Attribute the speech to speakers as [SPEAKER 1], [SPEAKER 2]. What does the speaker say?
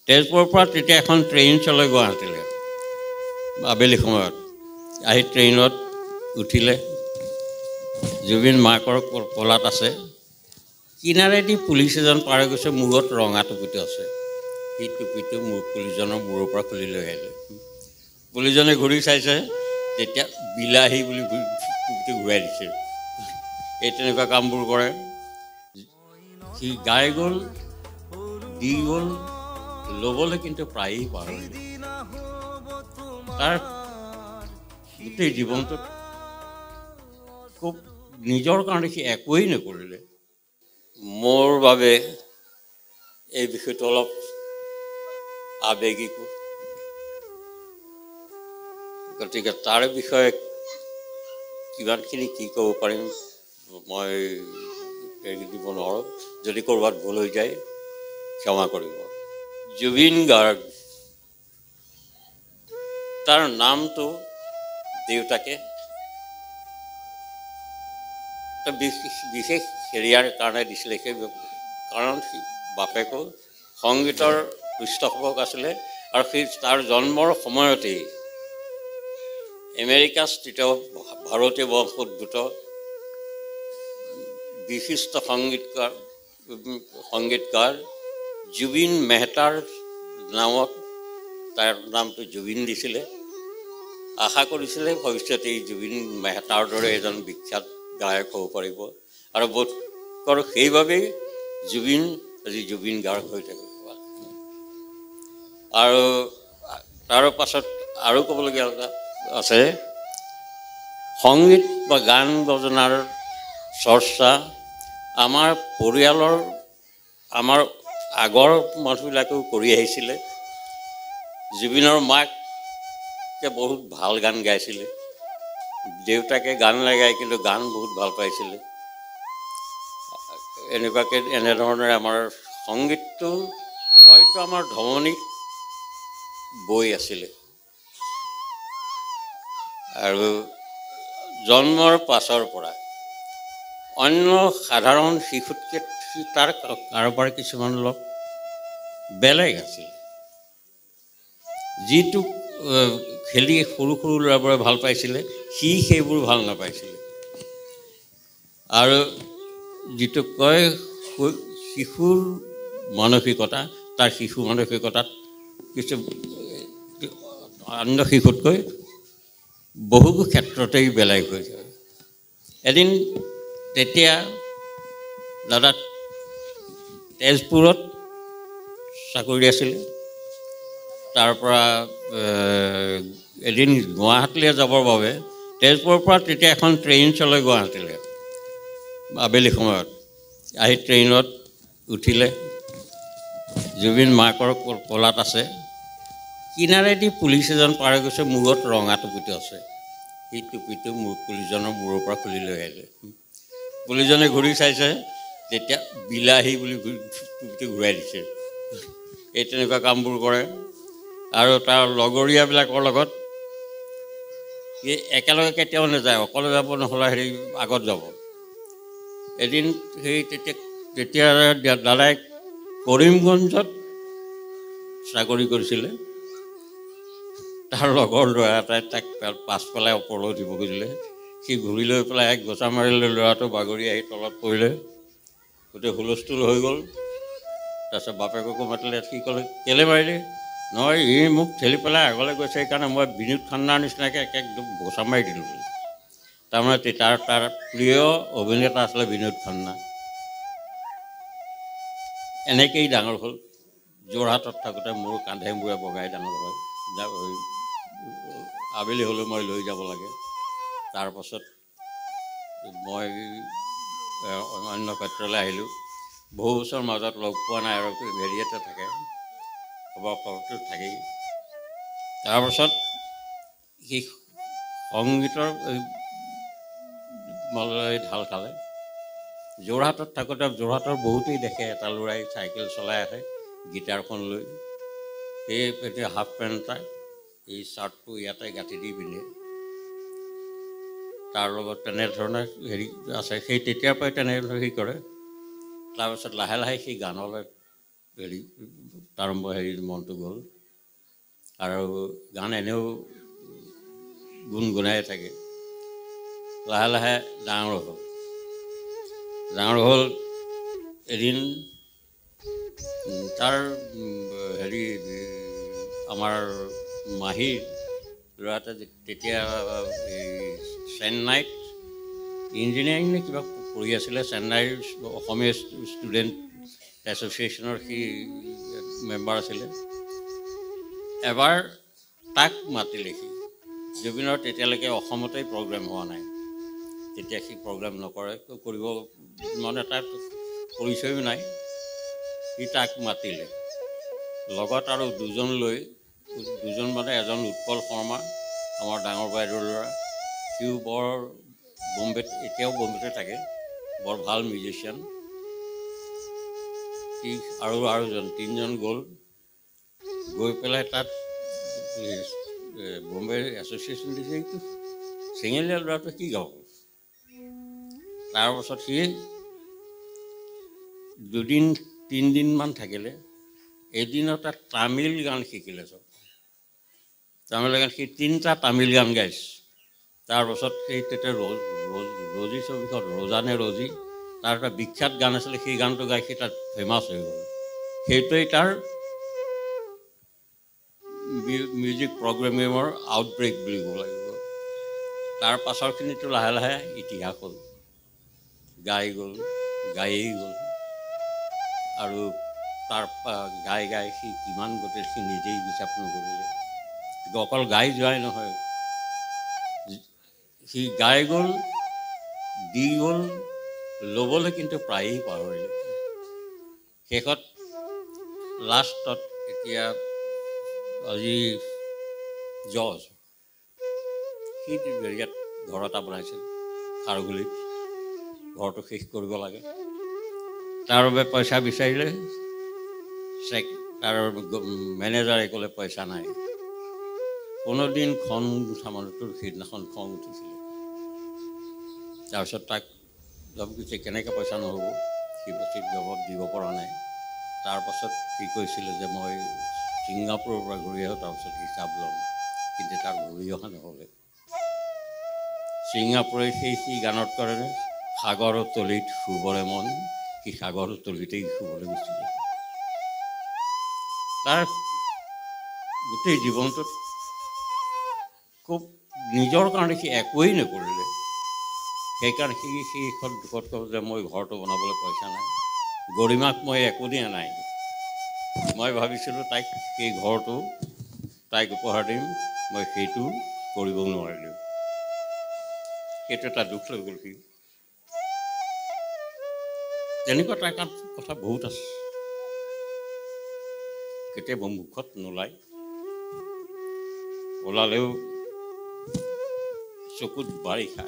[SPEAKER 1] তেজপুৰৰ পৰা তেতিয়া এখন ট্ৰেইন চলে গুৱাহাটীলৈ আবেলি সময়ত আহি ট্ৰেইনত উঠিলে জুবিন মাকৰ কোলাত আছে কিনাৰেদি পুলিচ এজন পাৰ গৈছে মূৰত ৰঙা টুপিটো আছে সেই টুপিটো পুলিচজনৰ মূৰৰ পৰা খুলি লৈ আহিলে পুলিচজনে ঘূৰি চাইছে তেতিয়া বিলাহী বুলি টুপিটো ঘূৰাই দিছে এই তেনেকুৱা কামবোৰ কৰে সি গাই গ'ল দি গ'ল ল'বলৈ কিন্তু প্ৰায়েই পাহৰিলে তাৰ গোটেই জীৱনটোত খুব নিজৰ কাৰণে সি একোৱেই নকৰিলে মোৰ বাবে এই বিষয়টো অলপ আবেগিক গতিকে তাৰ বিষয়ে কিমানখিনি কি ক'ব পাৰিম মই দিব নোৱাৰোঁ যদি ক'ৰবাত ভুল হৈ যায় ক্ষমা কৰিব জুবিন গাৰ্গ তাৰ নামটো দেউতাকে বিশেষ হেৰিয়াৰ কাৰণে দিছিলে সেই কাৰণ বাপেকো সংগীতৰ পৃষ্ঠপোষক আছিলে আৰু সেই তাৰ জন্মৰ সময়তেই আমেৰিকাস্থিত ভাৰতীয় বংশোদ্ভূত বিশিষ্ট সংগীতকাৰ জুবিন মেহতাৰ নামত তাৰ নামটো জুবিন দিছিলে আশা কৰিছিলে ভৱিষ্যতে এই জুবিন মেহতাৰ দৰে এজন বিখ্যাত গায়ক হ'ব পাৰিব আৰু বোধ কৰোঁ সেইবাবেই জুবিন আজি জুবিন গাৰ্গ হৈ থাকে আৰু তাৰ পাছত আৰু ক'বলগীয়া আছে সংগীত বা গান বজনাৰ চৰ্চা আমাৰ পৰিয়ালৰ আমাৰ আগৰ মানুহবিলাকেও কৰি আহিছিলে জুবিনৰ মাকে বহুত ভাল গান গাইছিলে দেউতাকে গান নাগায় কিন্তু গান বহুত ভাল পাইছিলে এনেকুৱাকৈ এনেধৰণে আমাৰ সংগীতটো হয়তো আমাৰ ধমনীত বৈ আছিলে আৰু জন্মৰ পাছৰ পৰা অন্য সাধাৰণ শিশুতকৈ তাৰ কাৰোবাৰ কিছুমান অলপ বেলেগ আছিল যিটো খেলি সৰু সৰু ল'ৰাবোৰে ভাল পাইছিলে সি সেইবোৰ ভাল নাপাইছিলে আৰু যিটো কয় শিশুৰ মানসিকতা তাৰ শিশু মানসিকতাত কিছু অন্য শিশুতকৈ বহু ক্ষেত্ৰতেই বেলেগ হৈ যায় এদিন তেতিয়া দাদা তেজপুৰত চাকৰি আছিলে তাৰ পৰা এদিন গুৱাহাটীলৈ যাবৰ বাবে তেজপুৰৰ পৰা তেতিয়া এখন ট্ৰেইন চলে গুৱাহাটীলৈ আবেলি সময়ত আহি ট্ৰেইনত উঠিলে জুবিন মাকৰ কোলাত আছে কিনাৰেদি পুলিচ এজন পাৰ গৈছে মূৰত ৰঙা টুপিটো আছে সেই টুপিটো পুলিচজনৰ মূৰৰ পৰা খুলি লৈ আহিলে পুলিচজনে ঘূৰি চাইছে তেতিয়া বিলাহী বুলি টুপিটো ঘূৰাই দিছে এই তেনেকুৱা কামবোৰ কৰে আৰু তাৰ লগৰীয়াবিলাকৰ লগত সি একেলগে কেতিয়াও নাযায় অকলে যাব নহ'লে হেৰি আগত যাব এদিন সেই তেতিয়া দাদাই কৰিমগঞ্জত চাকৰি কৰিছিলে তাৰ লগৰ ল'ৰা এটাই তাক পাছফালে ওপৰলৈ দিব খুজিলে সি ঘূৰি লৈ পেলাই এক গোচা মাৰিলে ল'ৰাটো বাগৰি আহি তলত পৰিলে গোটেই হুলস্থুল হৈ গ'ল তাৰপিছত বাপেককো মাতিলে সি ক'লে কেলৈ মাৰিলে নহয় ই মোক ঠেলি পেলাই আগলৈ গৈছে সেইকাৰণে মই বিনোদ খান্নাৰ নিচিনাকৈ একদম গোচা মাৰি দিলোঁ বুলি তাৰমানে তাৰ প্ৰিয় অভিনেতা আছিলে বিনোদ খান্না এনেকেই ডাঙৰ হ'ল যোৰহাটত থাকোঁতে মোৰ কান্ধে মূৰে বগাই ডাঙৰ হয় আবেলি হ'লেও মই লৈ যাব লাগে তাৰপাছত মই অন্য ক্ষেত্ৰলৈ আহিলোঁ বহু বছৰ মাজত লগ পোৱা নাই আৰু হেৰিয়াতে থাকে খবৰটো থাকেই তাৰপাছত সি সংগীতৰ ঢাল খালে যোৰহাটত থাকোঁতে যোৰহাটৰ বহুতেই দেখে এটা ল'ৰাই চাইকেল চলাই আহে গিটাৰখন লৈ সেই এতিয়া হাফ পেণ্ট এটা এই চাৰ্টটো ইয়াতে গাঁঠি দি পিন্ধে তাৰ লগত তেনেধৰণে হেৰি আছে সেই তেতিয়াৰ পৰাই তেনেধৰণে হেৰি কৰে তাৰপিছত লাহে লাহে সেই গানলৈ হেৰি প্ৰাৰম্ভ হেৰি মনটো গ'ল আৰু গান এনেও গুণগুণাই থাকে লাহে লাহে ডাঙৰ হ'ল এদিন তাৰ হেৰি আমাৰ মাহীৰ ল'ৰা এটা তেতিয়া এই চেন্নাইত ইঞ্জিনিয়াৰিং নে কিবা পঢ়ি আছিলে চেন্নাইৰ অসমীয়া ষ্টুডেণ্ট এছ'চিয়েশ্যনৰ সি মেম্বাৰ আছিলে এবাৰ তাক মাতিলে সি জুবিনৰ তেতিয়ালৈকে অসমতেই প্ৰগ্ৰেম হোৱা নাই তেতিয়া সি প্ৰগ্ৰেম নকৰে কৰিব মানে তাৰ পৰিচয়ো নাই সি তাক মাতিলে লগত আৰু দুজন মানে এজন উৎপল শৰ্মা আমাৰ ডাঙৰ বাইদেউৰ ল'ৰা সিও বৰ বম্বেত এতিয়াও বম্বেতে থাকে বৰ ভাল মিউজিচিয়ান সি আৰু তিনিজন গৈ পেলাই তাত বম্বে এছ'চিয়েশ্যন দিছে এইটো চেঙেলীয়া ল'ৰাটোৱে কি গাব তাৰপাছত সি তিনিদিনমান থাকিলে এদিনত তাত তামিল গান শিকিলে চব তামিল গান সি 3টা তামিল গান গাইছে তাৰপাছত সেই তেতিয়া ৰজি ছবিখন ৰজানে ৰজি তাৰ এটা বিখ্যাত গান আছিলে সেই গানটো গাই সি তাত ফেমাছ হৈ গ'ল সেইটোৱেই তাৰ মিউজিক প্ৰগ্ৰেমিঙৰ আউটব্ৰেক বুলি ক'ব লাগিব তাৰ পাছৰখিনিতো লাহে লাহে ইতিহাস হ'ল গায়েই গ'ল আৰু তাৰ গাই সি কিমান গোটেই সি নিজেই হিচাপ নকৰিলে অকল গাই যোৱাই নহয় সি গাই গ'ল দি গ'ল ল'বলৈ কিন্তু প্ৰায়েই পাহৰিলে শেষত লাষ্টত এতিয়া আজি জজ সি হেৰিয়াত ঘৰ এটা বনাইছিল খাৰগুলিত ঘৰটো শেষ কৰিব লাগে তাৰ বাবে পইচা বিচাৰিলে তাৰ মেনেজাৰে ক'লে পইচা নাই কোনোদিন খং উঠা মানুহটোৰ সেইদিনাখন খং উঠিছিলে তাৰপিছত তাক জব দিছে কেনেকৈ পইচা নহ'ব সি বস্তুত জবত দিব পৰা নাই তাৰপাছত সি কৈছিলে যে মই ছিংগাপুৰৰ পৰা ঘূৰি আহোঁ তাৰপিছত হিচাপ ল'ম কিন্তু তাৰ ঘূৰি অহা নহ'লে ছিংগাপুৰে সি গানত কৰে সাগৰৰ তলিত শুবৰে মন সি সাগৰৰ তলিতেই শুবলৈ গৈছিলে তাৰ গোটেই জীৱনটোত খুব নিজৰ কাৰণে সি একোৱেই নকৰিলে সেইকাৰণে সেইখন দুখত ক'ব যে মই ঘৰটো বনাবলৈ পইচা নাই গৰিমাক মই একো দিয়া নাই মই ভাবিছিলোঁ তাইক সেই ঘৰটো তাইক উপহাৰ দিম মই সেইটো কৰিব নোৱাৰিলোঁ সেইটো এটা দুখ লৈ গ'ল সি তেনেকুৱা তাৰ কথা বহুত আছে কেতিয়াবা মুখত নোলায় ওলালেও চকুত বাৰিষা